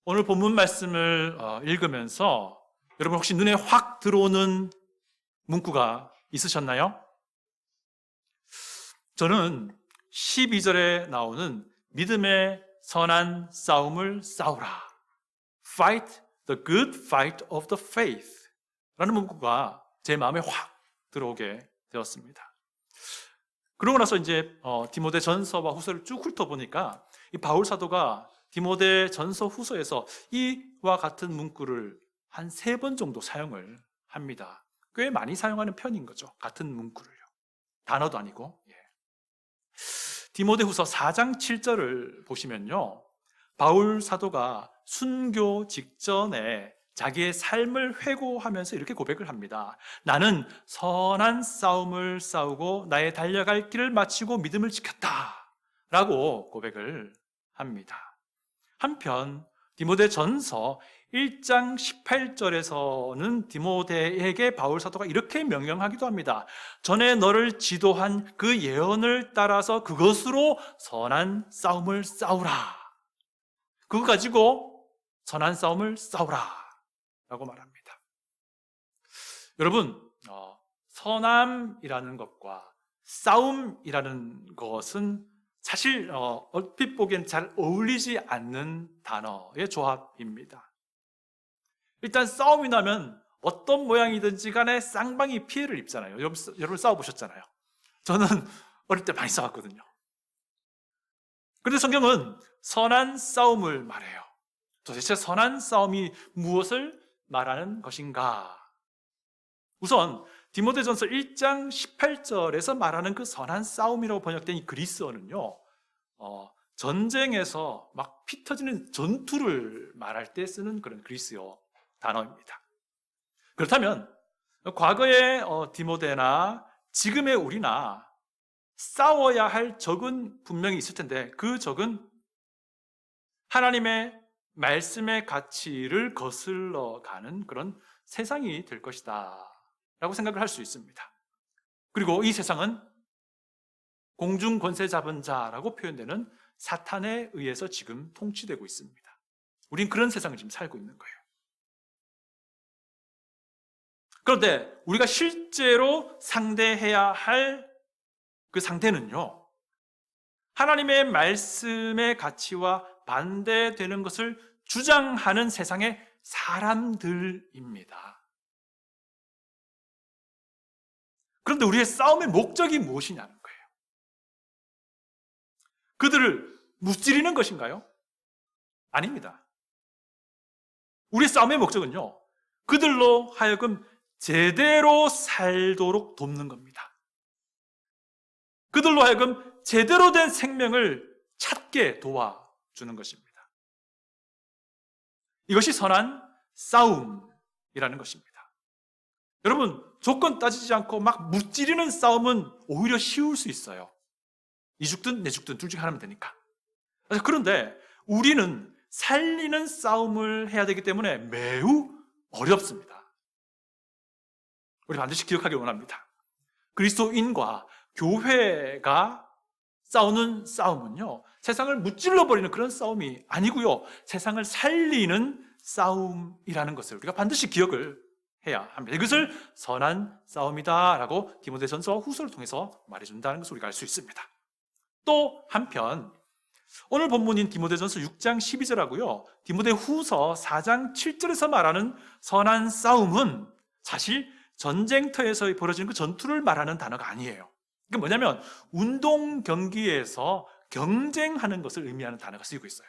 오늘 본문 말씀을 읽으면서 여러분 혹시 눈에 확 들어오는 문구가 있으셨나요? 저는 12절에 나오는 믿음의 선한 싸움을 싸우라. Fight the good fight of the faith. 라는 문구가 제 마음에 확 들어오게 되었습니다. 그러고 나서 이제 디모데 전서와 후서를 쭉 훑어보니까 이 바울 사도가 디모데 전서 후서에서 이와 같은 문구를 한 3번 정도 사용을 합니다. 꽤 많이 사용하는 편인 거죠. 같은 문구를요. 단어도 아니고. 디모데 후서 4장 7절을 보시면요. 바울 사도가 순교 직전에 자기의 삶을 회고하면서 이렇게 고백을 합니다. 나는 선한 싸움을 싸우고 나의 달려갈 길을 마치고 믿음을 지켰다. 라고 고백을 합니다. 한편 디모데 전서 1장 18절에서는 디모데에게 바울 사도가 이렇게 명령하기도 합니다. 전에 너를 지도한 그 예언을 따라서 그것으로 선한 싸움을 싸우라. 그거 가지고 선한 싸움을 싸우라 라고 말합니다. 여러분, 선함이라는 것과 싸움이라는 것은 사실 얼핏 보기엔 잘 어울리지 않는 단어의 조합입니다. 일단 싸움이 나면 어떤 모양이든지 간에 쌍방이 피해를 입잖아요. 여러분 싸워보셨잖아요. 저는 어릴 때 많이 싸웠거든요. 그런데 성경은 선한 싸움을 말해요. 도대체 선한 싸움이 무엇을 말하는 것인가? 우선 디모데전서 1장 18절에서 말하는 그 선한 싸움이라고 번역된 이 그리스어는요, 전쟁에서 막 피 터지는 전투를 말할 때 쓰는 그런 그리스어 단어입니다. 그렇다면 과거의 디모데나 지금의 우리나 싸워야 할 적은 분명히 있을 텐데 그 적은 하나님의 말씀의 가치를 거슬러 가는 그런 세상이 될 것이다 라고 생각을 할 수 있습니다. 그리고 이 세상은 공중 권세 잡은 자라고 표현되는 사탄에 의해서 지금 통치되고 있습니다. 우린 그런 세상을 지금 살고 있는 거예요. 그런데 우리가 실제로 상대해야 할 그 상대는요, 하나님의 말씀의 가치와 반대되는 것을 주장하는 세상의 사람들입니다. 그런데 우리의 싸움의 목적이 무엇이냐는 거예요. 그들을 무찌르는 것인가요? 아닙니다. 우리의 싸움의 목적은요, 그들로 하여금 제대로 살도록 돕는 겁니다. 그들로 하여금 제대로 된 생명을 찾게 도와주는 것입니다. 이것이 선한 싸움이라는 것입니다. 여러분, 조건 따지지 않고 막 무찌르는 싸움은 오히려 쉬울 수 있어요. 이 죽든 내 죽든 둘 중에 하나면 되니까. 그런데 우리는 살리는 싸움을 해야 되기 때문에 매우 어렵습니다. 우리 반드시 기억하길 원합니다. 그리스도인과 교회가 싸우는 싸움은요, 세상을 무찔러버리는 그런 싸움이 아니고요, 세상을 살리는 싸움이라는 것을 우리가 반드시 기억을 해야 합니다. 이것을 선한 싸움이다라고 디모데전서와 후서를 통해서 말해준다는 것을 우리가 알 수 있습니다. 또 한편 오늘 본문인 디모데전서 6장 12절하고요, 디모데후서 4장 7절에서 말하는 선한 싸움은 사실 전쟁터에서 벌어지는 그 전투를 말하는 단어가 아니에요. 그게 뭐냐면 운동 경기에서 경쟁하는 것을 의미하는 단어가 쓰이고 있어요.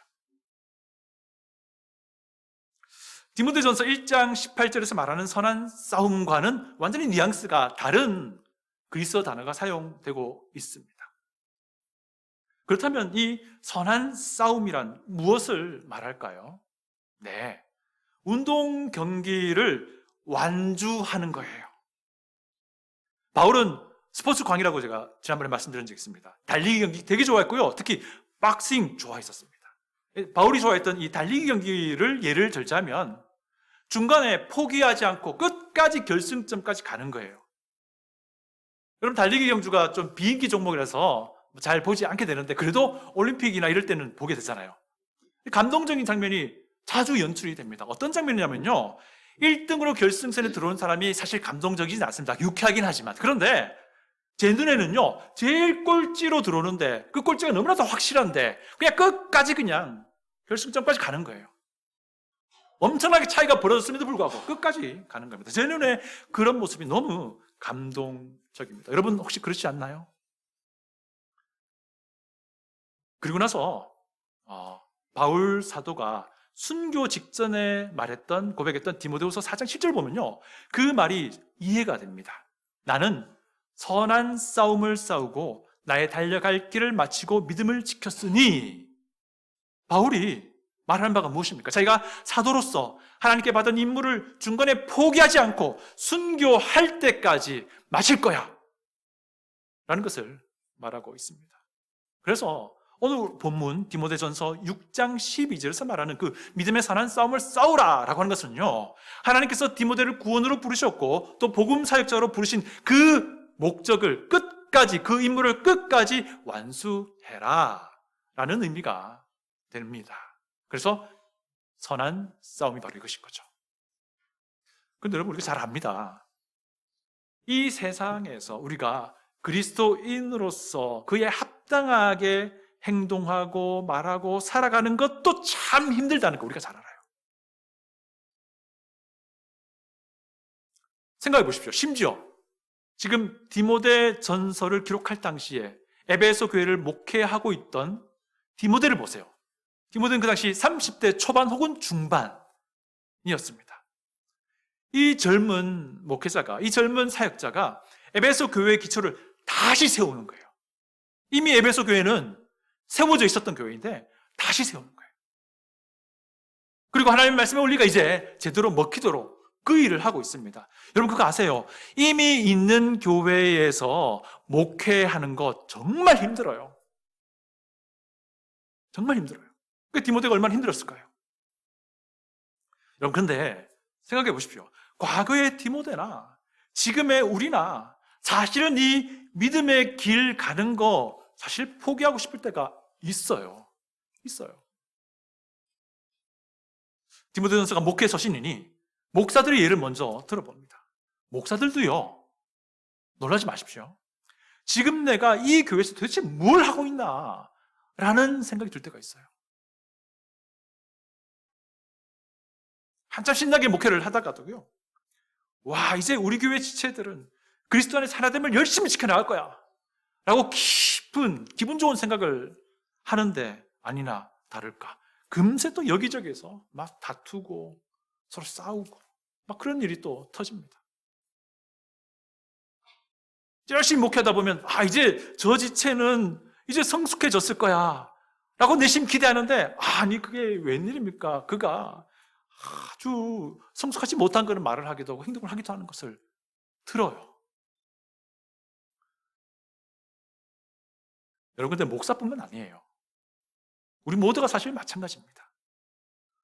디모데전서 1장 18절에서 말하는 선한 싸움과는 완전히 뉘앙스가 다른 그리스어 단어가 사용되고 있습니다. 그렇다면 이 선한 싸움이란 무엇을 말할까요? 네, 운동 경기를 완주하는 거예요. 바울은 스포츠 광이라고 제가 지난번에 말씀드린 적이 있습니다. 달리기 경기 되게 좋아했고요, 특히 박싱 좋아했었습니다. 바울이 좋아했던 이 달리기 경기를 예를 들자면 중간에 포기하지 않고 끝까지 결승점까지 가는 거예요. 여러분, 달리기 경주가 좀 비인기 종목이라서 잘 보지 않게 되는데 그래도 올림픽이나 이럴 때는 보게 되잖아요. 감동적인 장면이 자주 연출이 됩니다. 어떤 장면이냐면요, 1등으로 결승선에 들어오는 사람이 사실 감동적이진 않습니다. 유쾌하긴 하지만. 그런데 제 눈에는요, 제일 꼴찌로 들어오는데 그 꼴찌가 너무나도 확실한데 그냥 끝까지 그냥 결승점까지 가는 거예요. 엄청나게 차이가 벌어졌음에도 불구하고 끝까지 가는 겁니다. 제 눈에 그런 모습이 너무 감동적입니다. 여러분 혹시 그렇지 않나요? 그리고 나서 바울 사도가 순교 직전에 말했던, 고백했던 디모데후서 4장 7절 보면요, 그 말이 이해가 됩니다. 나는 선한 싸움을 싸우고 나의 달려갈 길을 마치고 믿음을 지켰으니, 바울이 말하는 바가 무엇입니까? 자기가 사도로서 하나님께 받은 임무를 중간에 포기하지 않고 순교할 때까지 마칠 거야 라는 것을 말하고 있습니다. 그래서 오늘 본문 디모데전서 6장 12절에서 말하는 그 믿음의 선한 싸움을 싸우라 라고 하는 것은요, 하나님께서 디모데를 구원으로 부르셨고 또 복음 사역자로 부르신 그 목적을 끝까지, 그 임무를 끝까지 완수해라 라는 의미가 됩니다. 그래서 선한 싸움이 바로 이것인 거죠. 그런데 여러분, 우리가 잘 압니다. 이 세상에서 우리가 그리스도인으로서 그에 합당하게 행동하고 말하고 살아가는 것도 참 힘들다는 거 우리가 잘 알아요. 생각해 보십시오. 심지어 지금 디모데 전서를 기록할 당시에 에베소 교회를 목회하고 있던 디모데를 보세요. 디모데는 그 당시 30대 초반 혹은 중반이었습니다. 이 젊은 목회자가, 이 젊은 사역자가 에베소 교회의 기초를 다시 세우는 거예요. 이미 에베소 교회는 세워져 있었던 교회인데 다시 세우는 거예요. 그리고 하나님의 말씀의 원리가 이제 제대로 먹히도록 그 일을 하고 있습니다. 여러분 그거 아세요? 이미 있는 교회에서 목회하는 것 정말 힘들어요. 정말 힘들어요. 그 디모데가 얼마나 힘들었을까요? 여러분 그런데 생각해 보십시오. 과거의 디모데나 지금의 우리나 사실은 이 믿음의 길 가는 거 사실 포기하고 싶을 때가 있어요. 디모데전서가 목회 서신이니 목사들의 예를 먼저 들어봅니다. 목사들도요, 놀라지 마십시오. 지금 내가 이 교회에서 도대체 뭘 하고 있나 라는 생각이 들 때가 있어요. 한참 신나게 목회를 하다가도요, 와, 이제 우리 교회 지체들은 그리스도 안에 하나됨을 열심히 지켜나갈 거야 라고 깊은 기분 좋은 생각을 하는데 아니나 다를까, 금세 또 여기저기에서 막 다투고 서로 싸우고 막 그런 일이 또 터집니다. 열심히 목회하다 보면 이제 저 지체는 이제 성숙해졌을 거야 라고 내심 기대하는데, 아니 그게 웬일입니까? 그가 아주 성숙하지 못한 그런 말을 하기도 하고 행동을 하기도 하는 것을 들어요. 여러분 근데 목사뿐만 아니에요. 우리 모두가 사실 마찬가지입니다.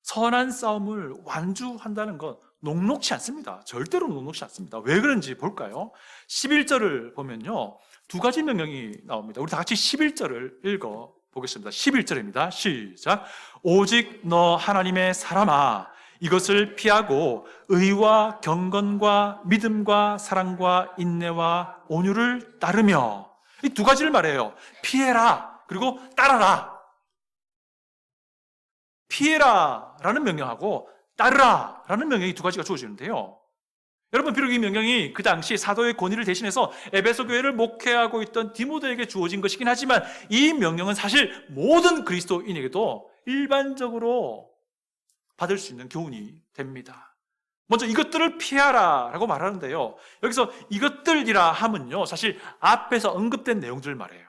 선한 싸움을 완주한다는 건 녹록치 않습니다. 절대로 녹록치 않습니다. 왜 그런지 볼까요? 11절을 보면요, 두 가지 명령이 나옵니다. 우리 다 같이 11절을 읽어보겠습니다. 11절입니다. 시작. 오직 너 하나님의 사람아, 이것을 피하고 의와 경건과 믿음과 사랑과 인내와 온유를 따르며, 이 두 가지를 말해요. 피해라, 그리고 따라라. 피해라라는 명령하고 따르라라는 명령이 두 가지가 주어지는데요. 여러분 비록 이 명령이 그 당시 사도의 권위를 대신해서 에베소 교회를 목회하고 있던 디모데에게 주어진 것이긴 하지만, 이 명령은 사실 모든 그리스도인에게도 일반적으로 받을 수 있는 교훈이 됩니다. 먼저 이것들을 피하라라고 말하는데요, 여기서 이것들이라 함은요, 사실 앞에서 언급된 내용들을 말해요.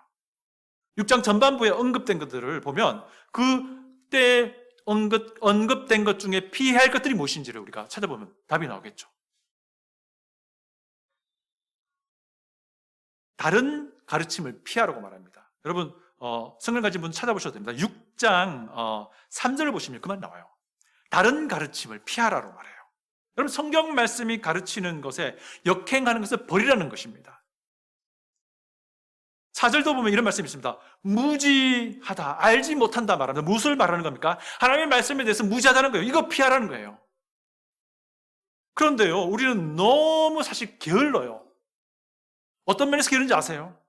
6장 전반부에 언급된 것들을 보면 그때 언급된 것 중에 피해야 할 것들이 무엇인지를 우리가 찾아보면 답이 나오겠죠. 다른 가르침을 피하라고 말합니다. 여러분 성경 가진 분 찾아보셔도 됩니다. 6장 3절을 보시면 그만 나와요. 다른 가르침을 피하라고 말해요. 여러분 성경 말씀이 가르치는 것에 역행하는 것을 버리라는 것입니다. 4절도 보면 이런 말씀이 있습니다. 무지하다, 알지 못한다 말합니다. 무엇을 말하는 겁니까? 하나님의 말씀에 대해서 무지하다는 거예요. 이거 피하라는 거예요. 그런데요, 우리는 너무 사실 게을러요. 어떤 면에서 게으른지 아세요?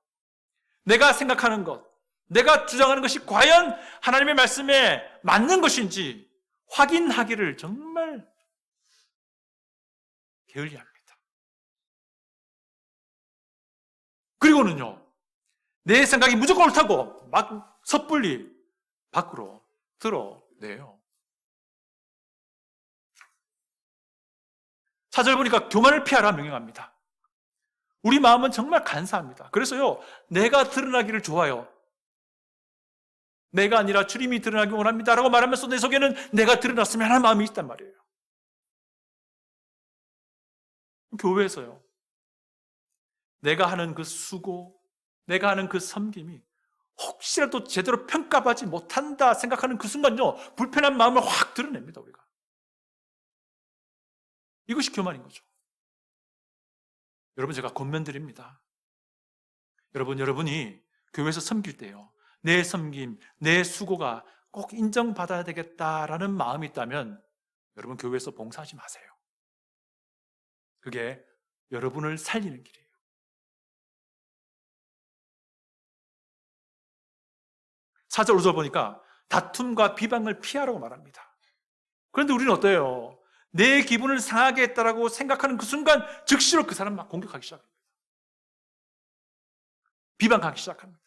내가 생각하는 것, 내가 주장하는 것이 과연 하나님의 말씀에 맞는 것인지 확인하기를 정말 게을리 합니다. 그리고는요, 내 생각이 무조건 옳다고 막 섣불리 밖으로 드러내요. 4절 보니까 교만을 피하라 명령합니다. 우리 마음은 정말 간사합니다. 그래서요, 내가 드러나기를 좋아요. 내가 아니라 주님이 드러나기 원합니다 라고 말하면서 내 속에는 내가 드러났으면 하는 마음이 있단 말이에요. 교회에서요, 내가 하는 그 수고, 내가 하는 그 섬김이 혹시라도 제대로 평가받지 못한다 생각하는 그 순간요, 불편한 마음을 확 드러냅니다, 우리가. 이것이 교만인 거죠. 여러분, 제가 권면드립니다. 여러분이 교회에서 섬길 때요, 내 섬김, 내 수고가 꼭 인정받아야 되겠다라는 마음이 있다면 여러분 교회에서 봉사하지 마세요. 그게 여러분을 살리는 길이에요. 사절 5절 보니까 다툼과 비방을 피하라고 말합니다. 그런데 우리는 어때요? 내 기분을 상하게 했다라고 생각하는 그 순간 즉시로 그 사람 막 공격하기 시작합니다. 비방하기 시작합니다.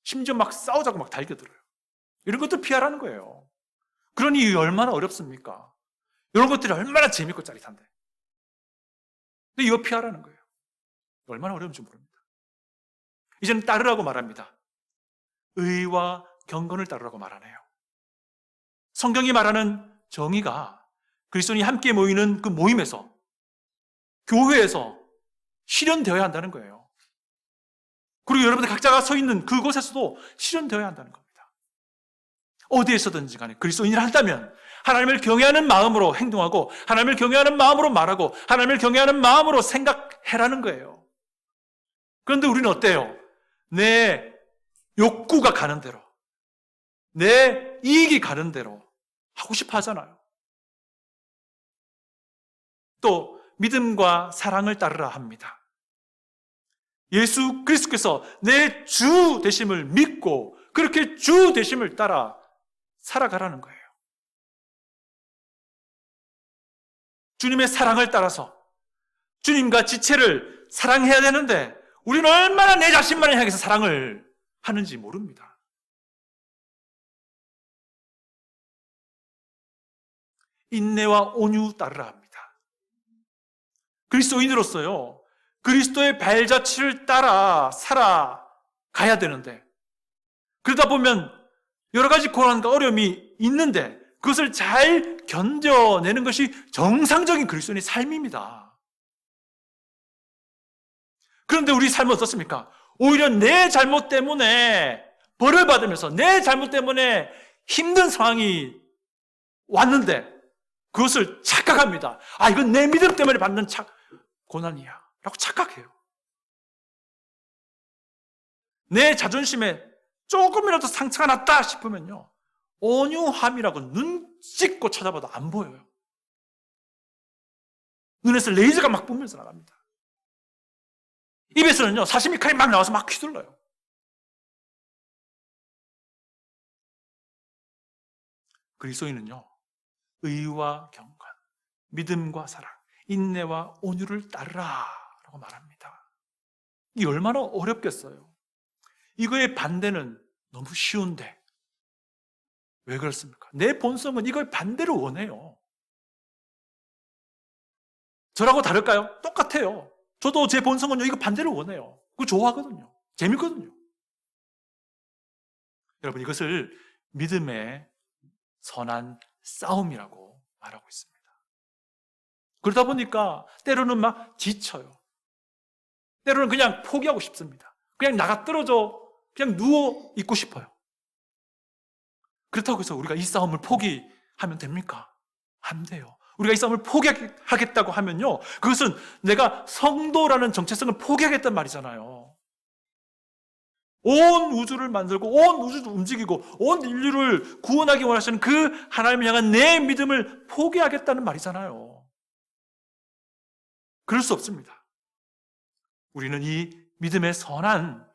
심지어 막 싸우자고 막 달겨들어요. 이런 것도 피하라는 거예요. 그러니 얼마나 어렵습니까? 이런 것들이 얼마나 재밌고 짜릿한데. 근데 이거 피하라는 거예요. 얼마나 어려운지 모릅니다. 이제는 따르라고 말합니다. 의와 경건을 따르라고 말하네요. 성경이 말하는 정의가 그리스도인이 함께 모이는 그 모임에서, 교회에서 실현되어야 한다는 거예요. 그리고 여러분들 각자가 서 있는 그곳에서도 실현되어야 한다는 겁니다. 어디에서든지 간에 그리스도인을 한다면 하나님을 경외하는 마음으로 행동하고 하나님을 경외하는 마음으로 말하고 하나님을 경외하는 마음으로 생각해라는 거예요. 그런데 우리는 어때요? 내 욕구가 가는 대로, 내 이익이 가는 대로 하고 싶어 하잖아요. 또 믿음과 사랑을 따르라 합니다. 예수 그리스도께서 내 주 되심을 믿고 그렇게 주 되심을 따라 살아가라는 거예요. 주님의 사랑을 따라서 주님과 지체를 사랑해야 되는데 우리는 얼마나 내 자신만을 향해서 사랑을 하는지 모릅니다. 인내와 온유 따르라 합니다. 그리스도인으로서요, 그리스도의 발자취를 따라 살아가야 되는데, 그러다 보면 여러 가지 고난과 어려움이 있는데 그것을 잘 견뎌내는 것이 정상적인 그리스도인의 삶입니다. 그런데 우리 삶은 어떻습니까? 오히려 내 잘못 때문에 벌을 받으면서 내 잘못 때문에 힘든 상황이 왔는데 그것을 착각합니다. 아, 이건 내 믿음 때문에 받는 고난이야 라고 착각해요. 내 자존심에 조금이라도 상처가 났다 싶으면요, 온유함이라고 눈 찍고 찾아봐도 안 보여요. 눈에서 레이저가 막 뿜면서 나갑니다. 입에서는요, 사시미 칼이 막 나와서 막 휘둘러요. 그리스도인은요, 의와 경건, 믿음과 사랑, 인내와 온유를 따르라 라고 말합니다. 이게 얼마나 어렵겠어요. 이거의 반대는 너무 쉬운데 왜 그렇습니까? 내 본성은 이걸 반대로 원해요. 저라고 다를까요? 똑같아요. 저도 제 본성은요, 이거 반대로 원해요. 그거 좋아하거든요. 재밌거든요. 여러분, 이것을 믿음의 선한 싸움이라고 말하고 있습니다. 그러다 보니까 때로는 막 지쳐요. 때로는 그냥 포기하고 싶습니다. 그냥 나가 떨어져 그냥 누워 있고 싶어요. 그렇다고 해서 우리가 이 싸움을 포기하면 됩니까? 안 돼요. 우리가 이 싸움을 포기하겠다고 하면요, 그것은 내가 성도라는 정체성을 포기하겠다는 말이잖아요. 온 우주를 만들고 온 우주도 움직이고 온 인류를 구원하기 원하시는 그 하나님을 향한 내 믿음을 포기하겠다는 말이잖아요. 그럴 수 없습니다. 우리는 이 믿음의 선한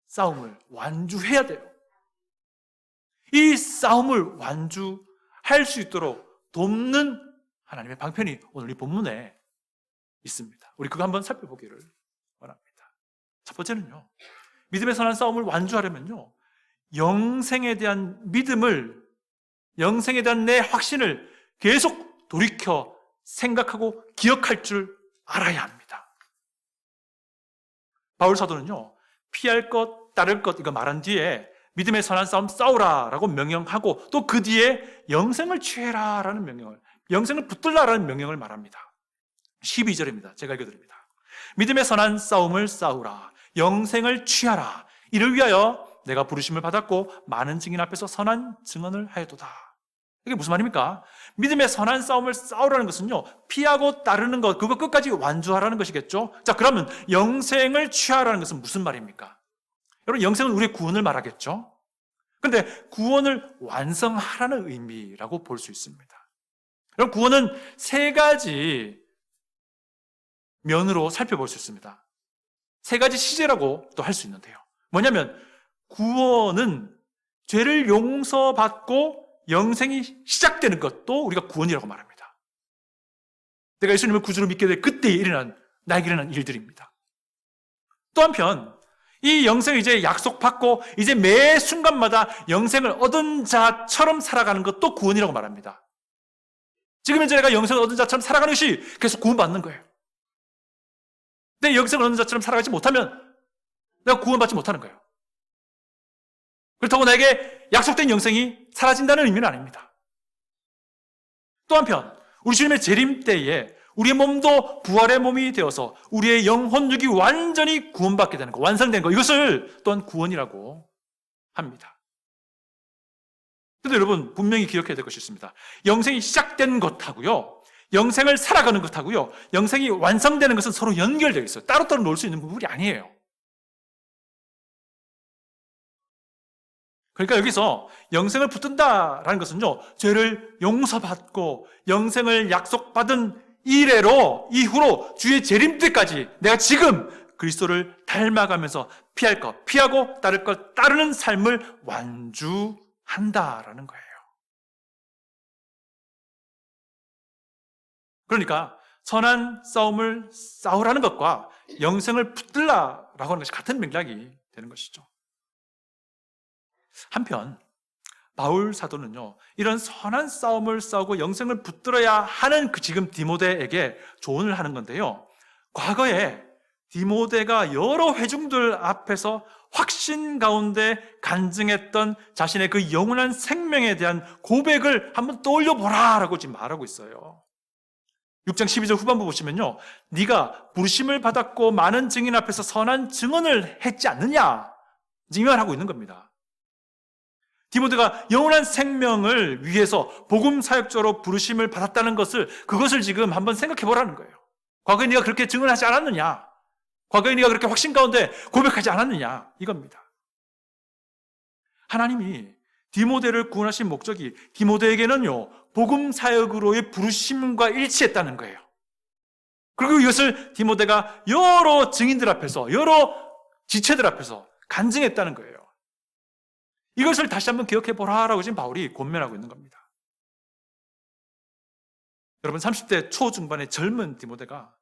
싸움을 완주해야 돼요. 이 싸움을 완주할 수 있도록 돕는 하나님의 방편이 오늘 이 본문에 있습니다. 우리 그거 한번 살펴보기를 원합니다. 첫 번째는요, 믿음의 선한 싸움을 완주하려면요, 영생에 대한 믿음을, 영생에 대한 내 확신을 계속 돌이켜 생각하고 기억할 줄 알아야 합니다. 바울 사도는요, 피할 것, 따를 것 이거 말한 뒤에 믿음의 선한 싸움 싸우라 라고 명령하고 또 그 뒤에 영생을 취해라 라는 명령을, 영생을 붙들라 라는 명령을 말합니다. 12절입니다. 제가 읽어드립니다. 믿음의 선한 싸움을 싸우라, 영생을 취하라. 이를 위하여 내가 부르심을 받았고 많은 증인 앞에서 선한 증언을 하였도다. 이게 무슨 말입니까? 믿음의 선한 싸움을 싸우라는 것은요, 피하고 따르는 것, 그거 끝까지 완주하라는 것이겠죠. 자, 그러면 영생을 취하라는 것은 무슨 말입니까? 여러분, 영생은 우리의 구원을 말하겠죠. 그런데 구원을 완성하라는 의미라고 볼 수 있습니다. 여러분, 구원은 세 가지 면으로 살펴볼 수 있습니다. 세 가지 시제라고 또 할 수 있는데요. 뭐냐면 구원은 죄를 용서받고 영생이 시작되는 것도 우리가 구원이라고 말합니다. 내가 예수님을 구주로 믿게 될 그때에 나에게 일어난 일들입니다. 또 한편 이 영생을 이제 약속받고 이제 매 순간마다 영생을 얻은 자처럼 살아가는 것도 구원이라고 말합니다. 지금 현재 내가 영생을 얻은 자처럼 살아가는 것이 계속 구원받는 거예요. 내 영생을 얻는 자처럼 살아가지 못하면 내가 구원받지 못하는 거예요. 그렇다고 나에게 약속된 영생이 사라진다는 의미는 아닙니다. 또 한편 우리 주님의 재림 때에 우리의 몸도 부활의 몸이 되어서 우리의 영혼육이 완전히 구원받게 되는 것, 완성된 것, 이것을 또한 구원이라고 합니다. 그런데 여러분, 분명히 기억해야 될 것이 있습니다. 영생이 시작된 것하고요, 영생을 살아가는 것하고요, 영생이 완성되는 것은 서로 연결되어 있어요. 따로따로 놓을 수 있는 부분이 아니에요. 그러니까 여기서 영생을 붙든다라는 것은요, 죄를 용서받고 영생을 약속받은 이후로 주의 재림 때까지 내가 지금 그리스도를 닮아가면서 피할 것, 피하고 따를 것, 따르는 삶을 완주한다라는 거예요. 그러니까 선한 싸움을 싸우라는 것과 영생을 붙들라라고 하는 것이 같은 맥락이 되는 것이죠. 한편 바울 사도는요, 이런 선한 싸움을 싸우고 영생을 붙들어야 하는 그 지금 디모데에게 조언을 하는 건데요, 과거에 디모데가 여러 회중들 앞에서 확신 가운데 간증했던 자신의 그 영원한 생명에 대한 고백을 한번 떠올려 보라라고 지금 말하고 있어요. 6장 12절 후반부 보시면요, 네가 부르심을 받았고 많은 증인 앞에서 선한 증언을 했지 않느냐, 이 말하고 있는 겁니다. 디모데가 영원한 생명을 위해서 복음 사역자로 부르심을 받았다는 그것을 지금 한번 생각해 보라는 거예요. 과거에 네가 그렇게 증언하지 않았느냐, 과거에 네가 그렇게 확신 가운데 고백하지 않았느냐, 이겁니다. 하나님이 디모데를 구원하신 목적이 디모데에게는요, 복음 사역으로의 부르심과 일치했다는 거예요. 그리고 이것을 디모데가 여러 증인들 앞에서, 여러 지체들 앞에서 간증했다는 거예요. 이것을 다시 한번 기억해 보라라고 지금 바울이 권면하고 있는 겁니다. 여러분, 30대 초중반의 젊은 디모데가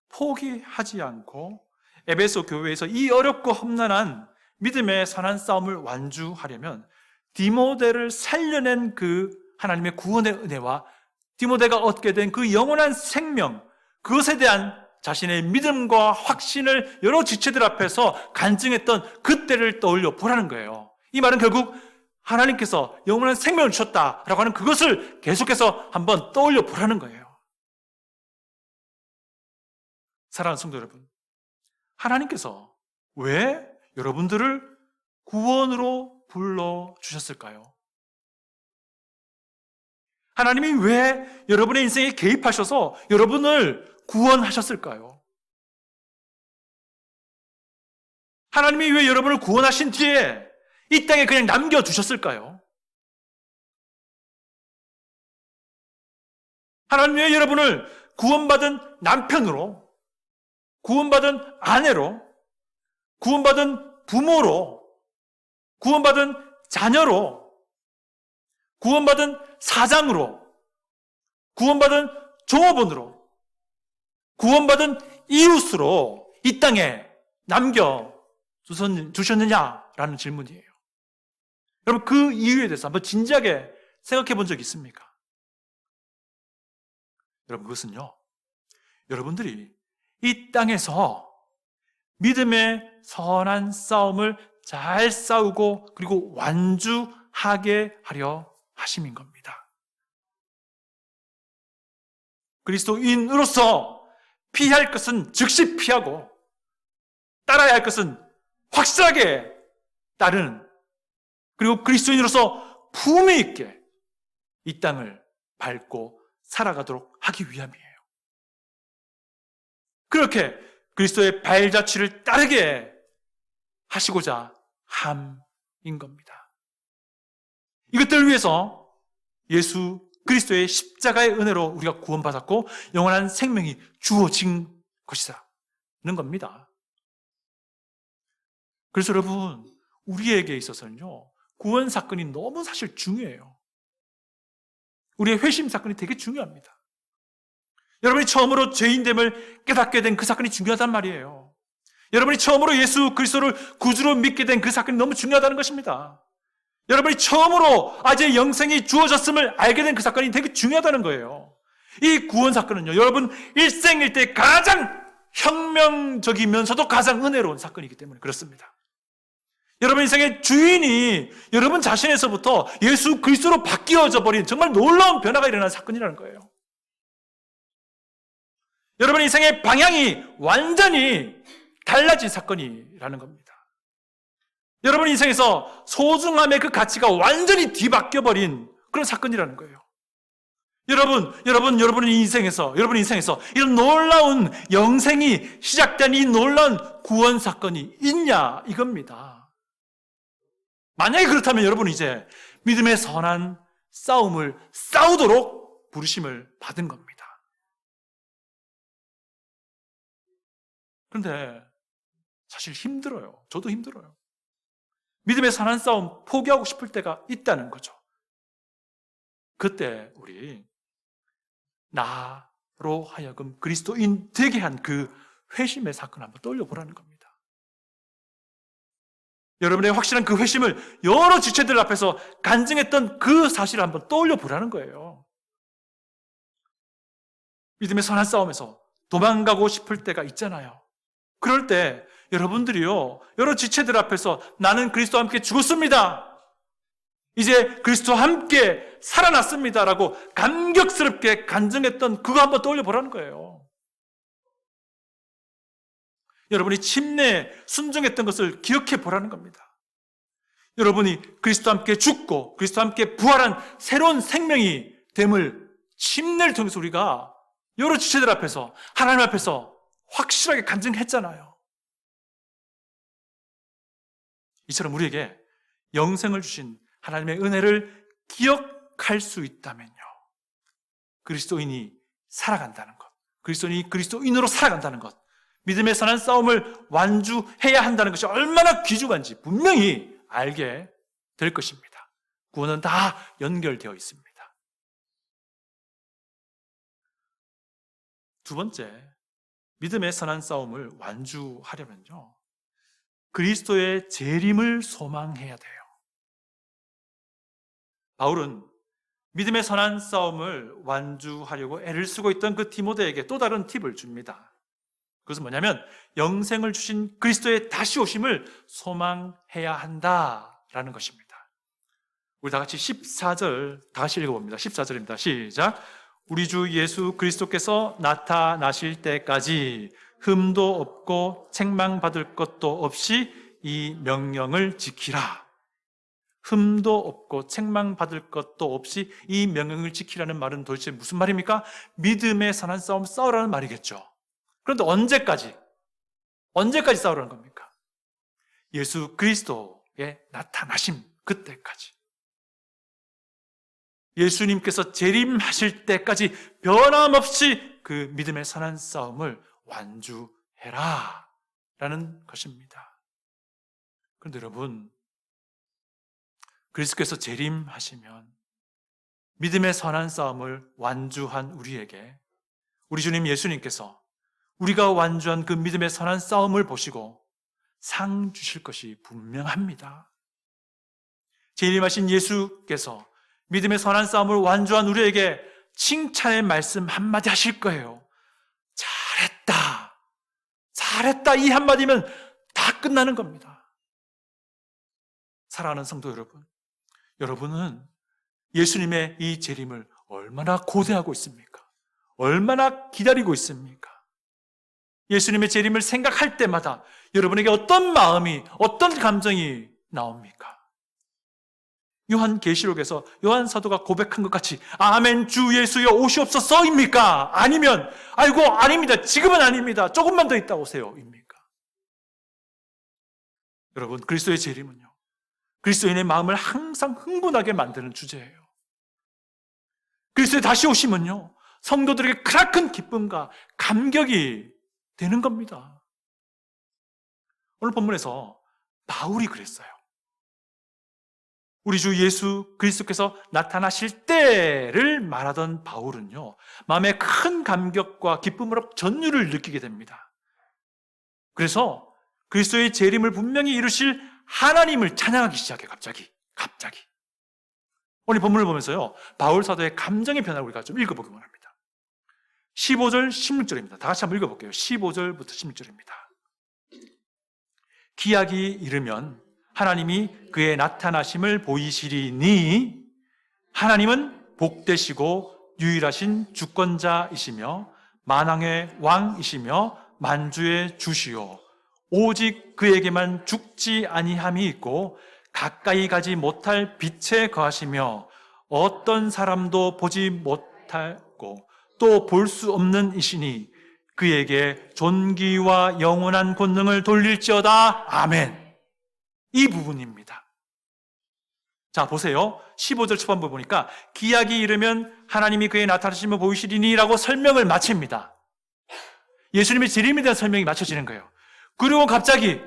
포기하지 않고 에베소 교회에서 이 어렵고 험난한 믿음의 선한 싸움을 완주하려면 디모데를 살려낸 그 하나님의 구원의 은혜와 디모데가 얻게 된 그 영원한 생명, 그것에 대한 자신의 믿음과 확신을 여러 지체들 앞에서 간증했던 그때를 떠올려 보라는 거예요. 이 말은 결국 하나님께서 영원한 생명을 주셨다라고 하는 그것을 계속해서 한번 떠올려 보라는 거예요. 사랑하는 성도 여러분, 하나님께서 왜 여러분들을 구원으로 불러주셨을까요? 하나님이 왜 여러분의 인생에 개입하셔서 여러분을 구원하셨을까요? 하나님이 왜 여러분을 구원하신 뒤에 이 땅에 그냥 남겨두셨을까요? 하나님이 왜 여러분을 구원받은 남편으로, 구원받은 아내로, 구원받은 부모로, 구원받은 자녀로, 구원받은 사장으로, 구원받은 종업원으로, 구원받은 이웃으로 이 땅에 남겨두셨느냐라는 질문이에요. 여러분, 그 이유에 대해서 한번 진지하게 생각해 본 적 있습니까? 여러분, 그것은요, 여러분들이 이 땅에서 믿음의 선한 싸움을 잘 싸우고 그리고 완주하게 하려 하심인 겁니다. 그리스도인으로서 피할 것은 즉시 피하고 따라야 할 것은 확실하게 따르는, 그리고 그리스도인으로서 품위 있게 이 땅을 밟고 살아가도록 하기 위함이에요. 그렇게 그리스도의 발자취를 따르게 하시고자 함인 겁니다. 이것들을 위해서 예수 그리스도의 십자가의 은혜로 우리가 구원받았고 영원한 생명이 주어진 것이라는 겁니다. 그래서 여러분, 우리에게 있어서는요, 구원 사건이 너무 사실 중요해요. 우리의 회심 사건이 되게 중요합니다. 여러분이 처음으로 죄인됨을 깨닫게 된 그 사건이 중요하단 말이에요. 여러분이 처음으로 예수 그리스도를 구주로 믿게 된 그 사건이 너무 중요하다는 것입니다. 여러분이 처음으로 아재 영생이 주어졌음을 알게 된 그 사건이 되게 중요하다는 거예요. 이 구원 사건은요, 여러분 일생일대 가장 혁명적이면서도 가장 은혜로운 사건이기 때문에 그렇습니다. 여러분 인생의 주인이 여러분 자신에서부터 예수 그리스도로 바뀌어져 버린 정말 놀라운 변화가 일어난 사건이라는 거예요. 여러분 인생의 방향이 완전히 달라진 사건이라는 겁니다. 여러분 인생에서 소중함의 그 가치가 완전히 뒤바뀌어 버린 그런 사건이라는 거예요. 여러분의 인생에서 이런 놀라운 영생이 시작된 이 놀라운 구원 사건이 있냐 이겁니다. 만약에 그렇다면 여러분은 이제 믿음의 선한 싸움을 싸우도록 부르심을 받은 겁니다. 그런데 사실 힘들어요. 저도 힘들어요. 믿음의 선한 싸움 포기하고 싶을 때가 있다는 거죠. 그때 우리 나로 하여금 그리스도인 되게 한 그 회심의 사건을 한번 떠올려보라는 겁니다. 여러분의 확실한 그 회심을 여러 지체들 앞에서 간증했던 그 사실을 한번 떠올려보라는 거예요. 믿음의 선한 싸움에서 도망가고 싶을 때가 있잖아요. 그럴 때 여러분들이요, 여러 지체들 앞에서 나는 그리스도와 함께 죽었습니다, 이제 그리스도와 함께 살아났습니다라고 감격스럽게 간증했던 그거 한번 떠올려보라는 거예요. 여러분이 침례에 순종했던 것을 기억해 보라는 겁니다. 여러분이 그리스도와 함께 죽고 그리스도와 함께 부활한 새로운 생명이 됨을 침례를 통해서 우리가 여러 지체들 앞에서 하나님 앞에서 확실하게 간증했잖아요. 이처럼 우리에게 영생을 주신 하나님의 은혜를 기억할 수 있다면요, 그리스도인이 살아간다는 것, 그리스도인이 그리스도인으로 살아간다는 것, 믿음의 선한 싸움을 완주해야 한다는 것이 얼마나 귀중한지 분명히 알게 될 것입니다. 구원은 다 연결되어 있습니다. 두 번째, 믿음의 선한 싸움을 완주하려면요, 그리스도의 재림을 소망해야 돼요. 바울은 믿음의 선한 싸움을 완주하려고 애를 쓰고 있던 그 디모데에게 또 다른 팁을 줍니다. 그것은 뭐냐면 영생을 주신 그리스도의 다시 오심을 소망해야 한다라는 것입니다. 우리 다 같이 14절 다시 읽어봅니다. 14절입니다. 시작. 우리 주 예수 그리스도께서 나타나실 때까지 흠도 없고 책망받을 것도 없이 이 명령을 지키라. 흠도 없고 책망받을 것도 없이 이 명령을 지키라는 말은 도대체 무슨 말입니까? 믿음의 선한 싸움 싸우라는 말이겠죠. 그런데 언제까지 싸우라는 겁니까? 예수 그리스도의 나타나심 그때까지, 예수님께서 재림하실 때까지 변함없이 그 믿음의 선한 싸움을 완주해라 라는 것입니다. 그런데 여러분, 그리스도께서 재림하시면 믿음의 선한 싸움을 완주한 우리에게 우리 주님 예수님께서 우리가 완주한 그 믿음의 선한 싸움을 보시고 상 주실 것이 분명합니다. 재림하신 예수께서 믿음의 선한 싸움을 완주한 우리에게 칭찬의 말씀 한마디 하실 거예요. 잘했다. 잘했다. 이 한마디면 다 끝나는 겁니다. 사랑하는 성도 여러분, 여러분은 예수님의 이 재림을 얼마나 고대하고 있습니까? 얼마나 기다리고 있습니까? 예수님의 재림을 생각할 때마다 여러분에게 어떤 마음이, 어떤 감정이 나옵니까? 요한계시록에서 요한 사도가 고백한 것 같이 아멘 주 예수여 오시옵소서입니까? 아니면 아이고 아닙니다. 지금은 아닙니다. 조금만 더 있다 오세요. 입니까? 여러분, 그리스도의 재림은요, 그리스도인의 마음을 항상 흥분하게 만드는 주제예요. 그리스도의 다시 오심은요, 성도들에게 크나큰 기쁨과 감격이 되는 겁니다. 오늘 본문에서 바울이 그랬어요. 우리 주 예수 그리스도께서 나타나실 때를 말하던 바울은요, 마음에 큰 감격과 기쁨으로 전율을 느끼게 됩니다. 그래서 그리스도의 재림을 분명히 이루실 하나님을 찬양하기 시작해요. 갑자기. 오늘 본문을 보면서요, 바울 사도의 감정의 변화를 우리가 좀 읽어보기 원합니다. 15절, 16절입니다. 다 같이 한번 읽어볼게요. 15절부터 16절입니다. 기약이 이르면 하나님이 그의 나타나심을 보이시리니 하나님은 복되시고 유일하신 주권자이시며 만왕의 왕이시며 만주의 주시요 오직 그에게만 죽지 아니함이 있고 가까이 가지 못할 빛에 거하시며 어떤 사람도 보지 못하고 또 볼 수 없는 이시니 그에게 존귀와 영원한 권능을 돌릴지어다. 아멘. 이 부분입니다. 자, 보세요. 15절 초반부 보니까 기약이 이르면 하나님이 그의 나타나심을 보이시리니 라고 설명을 마칩니다. 예수님의 재림에 대한 설명이 맞춰지는 거예요. 그리고 갑자기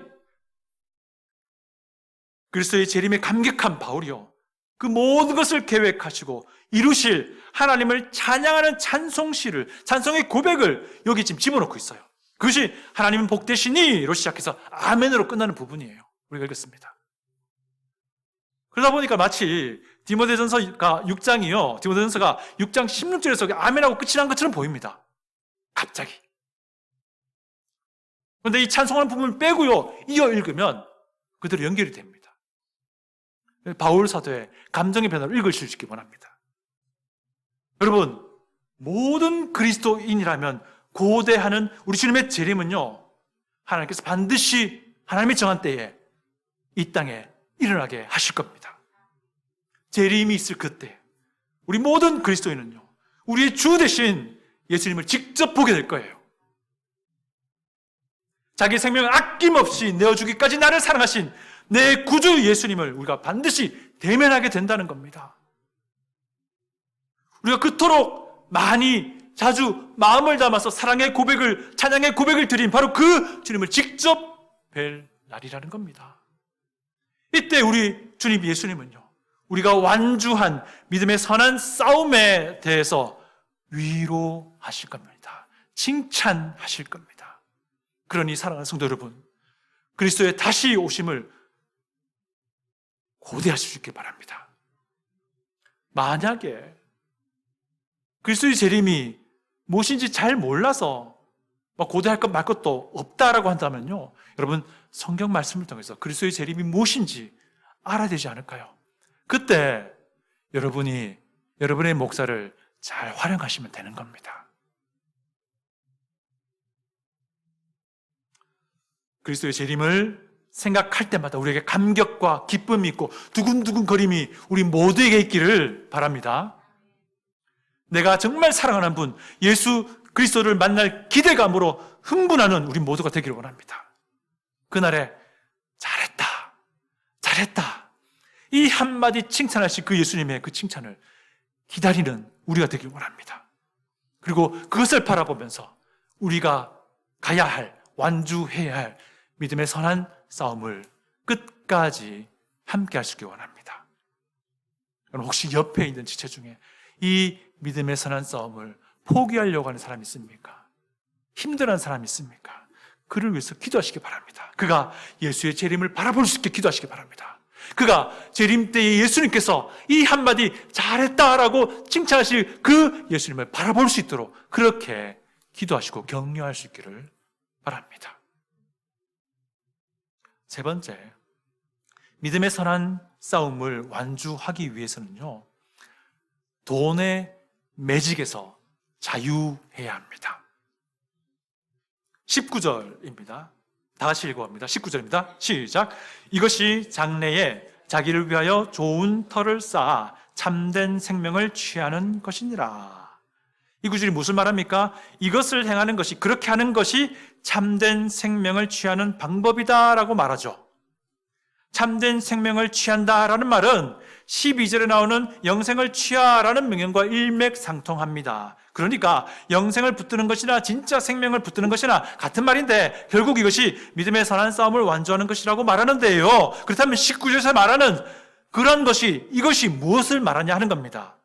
그리스도의 재림에 감격한 바울이요, 그 모든 것을 계획하시고 이루실 하나님을 찬양하는 찬송시를, 찬송의 고백을 여기 지금 집어넣고 있어요. 그것이 하나님은 복되시니로 시작해서 아멘으로 끝나는 부분이에요. 우리가 읽었습니다. 그러다 보니까 마치 디모데전서가 6장이요, 디모데전서가 6장 16절에서 아멘하고 끝이 난 것처럼 보입니다. 갑자기. 그런데 이 찬송하는 부분을 빼고요, 이어 읽으면 그대로 연결이 됩니다. 바울 사도의 감정의 변화를 읽으실 수 있기 원합니다. 여러분, 모든 그리스도인이라면 고대하는 우리 주님의 재림은요, 하나님께서 반드시 하나님의 정한 때에 이 땅에 일어나게 하실 겁니다. 재림이 있을 그때 우리 모든 그리스도인은요, 우리의 주 대신 예수님을 직접 보게 될 거예요. 자기 생명을 아낌없이 내어주기까지 나를 사랑하신 내 구주 예수님을 우리가 반드시 대면하게 된다는 겁니다. 우리가 그토록 많이 자주 마음을 담아서 사랑의 고백을, 찬양의 고백을 드린 바로 그 주님을 직접 뵐 날이라는 겁니다. 이때 우리 주님 예수님은요, 우리가 완주한 믿음의 선한 싸움에 대해서 위로하실 겁니다. 칭찬하실 겁니다. 그러니 사랑하는 성도 여러분, 그리스도의 다시 오심을 고대하실 수 있길 바랍니다. 만약에 그리스도의 재림이 무엇인지 잘 몰라서 고대할 것 말 것도 없다라고 한다면요, 여러분 성경 말씀을 통해서 그리스도의 재림이 무엇인지 알아야 되지 않을까요? 그때 여러분이 여러분의 목사를 잘 활용하시면 되는 겁니다. 그리스도의 재림을 생각할 때마다 우리에게 감격과 기쁨이 있고 두근두근 거림이 우리 모두에게 있기를 바랍니다. 내가 정말 사랑하는 분, 예수 그리스도를 만날 기대감으로 흥분하는 우리 모두가 되기를 원합니다. 그날에 잘했다. 잘했다. 이 한마디 칭찬하신 그 예수님의 그 칭찬을 기다리는 우리가 되길 원합니다. 그리고 그것을 바라보면서 우리가 가야 할, 완주해야 할 믿음의 선한 싸움을 끝까지 함께 할 수 있길 원합니다. 여러분, 혹시 옆에 있는 지체 중에 이 믿음의 선한 싸움을 포기하려고 하는 사람이 있습니까? 힘들어하는 사람이 있습니까? 그를 위해서 기도하시기 바랍니다. 그가 예수의 재림을 바라볼 수 있게 기도하시기 바랍니다. 그가 재림 때에 예수님께서 이 한마디 잘했다라고 칭찬하실 그 예수님을 바라볼 수 있도록 그렇게 기도하시고 격려할 수 있기를 바랍니다. 세 번째, 믿음의 선한 싸움을 완주하기 위해서는요, 돈의 매직에서 자유해야 합니다. 19절입니다. 다 같이 읽어봅니다. 19절입니다. 시작. 이것이 장래에 자기를 위하여 좋은 터를 쌓아 참된 생명을 취하는 것이니라. 이 구절이 무슨 말합니까? 이것을 행하는 것이, 그렇게 하는 것이 참된 생명을 취하는 방법이다라고 말하죠. 참된 생명을 취한다라는 말은 12절에 나오는 영생을 취하라는 명령과 일맥상통합니다. 그러니까 영생을 붙드는 것이나 진짜 생명을 붙드는 것이나 같은 말인데 결국 이것이 믿음의 선한 싸움을 완주하는 것이라고 말하는데요. 그렇다면 19절에서 말하는 그런 것이, 이것이 무엇을 말하냐 하는 겁니다.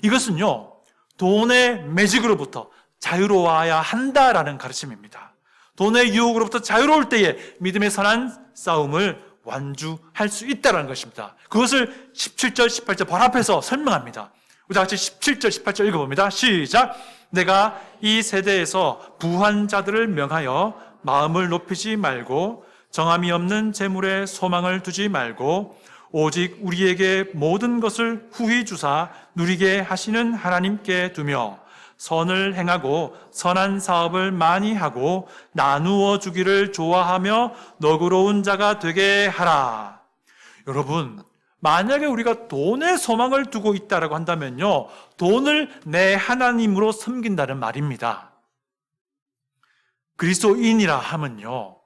이것은요, 돈의 매직으로부터 자유로워야 한다라는 가르침입니다. 돈의 유혹으로부터 자유로울 때에 믿음의 선한 싸움을 완주할 수 있다는 것입니다. 그것을 17절, 18절 바로 앞에서 설명합니다. 우리 다 같이 17절, 18절 읽어봅니다. 시작. 내가 이 세대에서 부한 자들을 명하여 마음을 높이지 말고 정함이 없는 재물에 소망을 두지 말고 오직 우리에게 모든 것을 후히 주사 누리게 하시는 하나님께 두며 선을 행하고 선한 사업을 많이 하고 나누어 주기를 좋아하며 너그러운 자가 되게 하라. 여러분, 만약에 우리가 돈에 소망을 두고 있다라고 한다면요, 돈을 내 하나님으로 섬긴다는 말입니다. 그리스도인이라 하면요,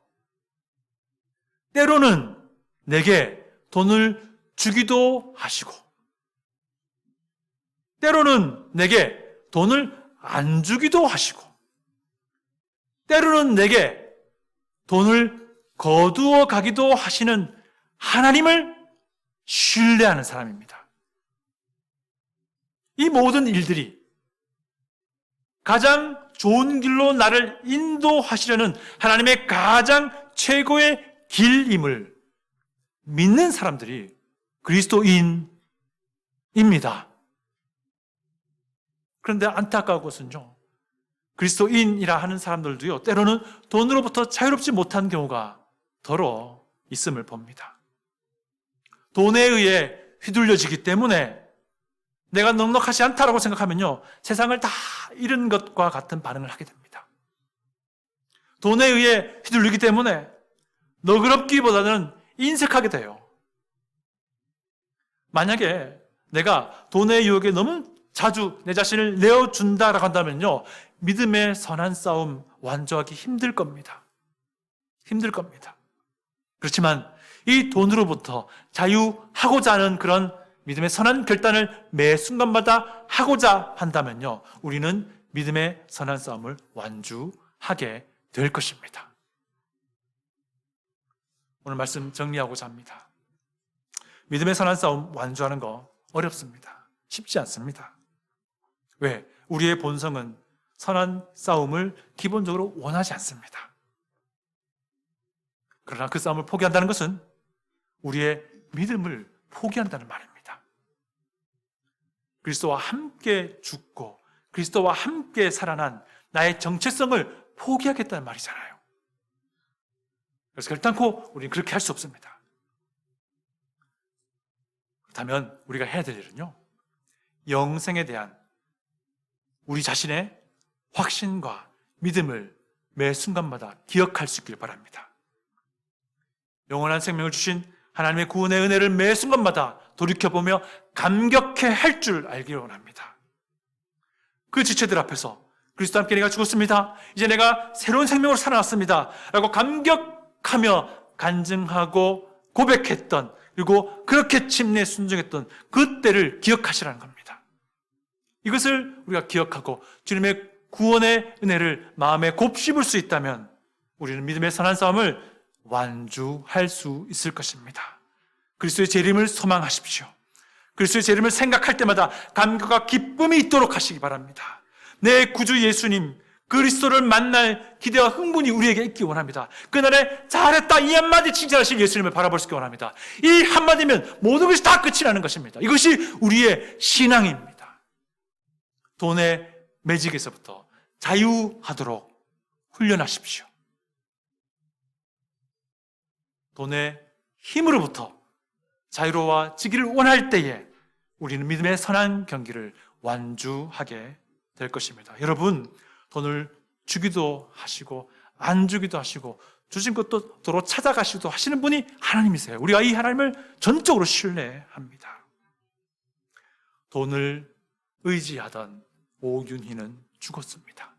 때로는 내게 돈을 주기도 하시고 때로는 내게 돈을 안 주기도 하시고 때로는 내게 돈을 거두어 가기도 하시는 하나님을 신뢰하는 사람입니다. 이 모든 일들이 가장 좋은 길로 나를 인도하시려는 하나님의 가장 최고의 길임을 믿는 사람들이 그리스도인입니다. 그런데 안타까운 것은요, 그리스도인이라 하는 사람들도요, 때로는 돈으로부터 자유롭지 못한 경우가 더러 있음을 봅니다. 돈에 의해 휘둘려지기 때문에 내가 넉넉하지 않다라고 생각하면요, 세상을 다 잃은 것과 같은 반응을 하게 됩니다. 돈에 의해 휘둘리기 때문에 너그럽기보다는 인색하게 돼요. 만약에 내가 돈의 유혹에 너무 자주 내 자신을 내어준다라고 한다면요, 믿음의 선한 싸움 완주하기 힘들 겁니다. 힘들 겁니다. 그렇지만 이 돈으로부터 자유하고자 하는 그런 믿음의 선한 결단을 매 순간마다 하고자 한다면요, 우리는 믿음의 선한 싸움을 완주하게 될 것입니다. 오늘 말씀 정리하고자 합니다. 믿음의 선한 싸움 완주하는 거 어렵습니다. 쉽지 않습니다. 왜? 우리의 본성은 선한 싸움을 기본적으로 원하지 않습니다. 그러나 그 싸움을 포기한다는 것은 우리의 믿음을 포기한다는 말입니다. 그리스도와 함께 죽고 그리스도와 함께 살아난 나의 정체성을 포기하겠다는 말이잖아요. 그래서 결단코 우리는 그렇게 할 수 없습니다. 그렇다면 우리가 해야 될 일은요, 영생에 대한 우리 자신의 확신과 믿음을 매 순간마다 기억할 수 있길 바랍니다. 영원한 생명을 주신 하나님의 구원의 은혜를 매 순간마다 돌이켜보며 감격해 할 줄 알기를 원합니다. 그 지체들 앞에서 그리스도 함께 내가 죽었습니다, 이제 내가 새로운 생명으로 살아났습니다 라고 감격하며 간증하고 고백했던, 그리고 그렇게 침례에 순종했던 그때를 기억하시라는 겁니다. 이것을 우리가 기억하고 주님의 구원의 은혜를 마음에 곱씹을 수 있다면 우리는 믿음의 선한 싸움을 완주할 수 있을 것입니다. 그리스도의 재림을 소망하십시오. 그리스도의 재림을 생각할 때마다 감격과 기쁨이 있도록 하시기 바랍니다. 내 구주 예수님 그리스도를 만날 기대와 흥분이 우리에게 있기 원합니다. 그날에 잘했다 이 한마디 칭찬하실 예수님을 바라볼 수 있기 원합니다. 이 한마디면 모든 것이 다 끝이 나는 것입니다. 이것이 우리의 신앙입니다. 돈의 매직에서부터 자유하도록 훈련하십시오. 돈의 힘으로부터 자유로워지기를 원할 때에 우리는 믿음의 선한 경기를 완주하게 될 것입니다. 여러분, 돈을 주기도 하시고 안 주기도 하시고 주신 것도 도로 찾아가시기도 하시는 분이 하나님이세요. 우리가 이 하나님을 전적으로 신뢰합니다. 돈을 의지하던 오윤희는 죽었습니다.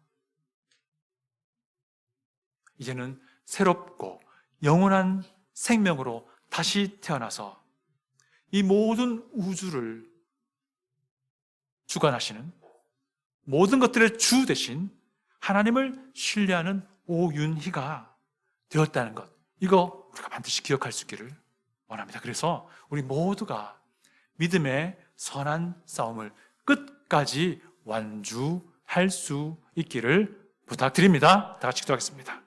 이제는 새롭고 영원한 생명으로 다시 태어나서 이 모든 우주를 주관하시는 모든 것들의 주 대신 하나님을 신뢰하는 오윤희가 되었다는 것, 이거 우리가 반드시 기억할 수 있기를 원합니다. 그래서 우리 모두가 믿음의 선한 싸움을 끝까지 완주할 수 있기를 부탁드립니다. 다 같이 기도하겠습니다.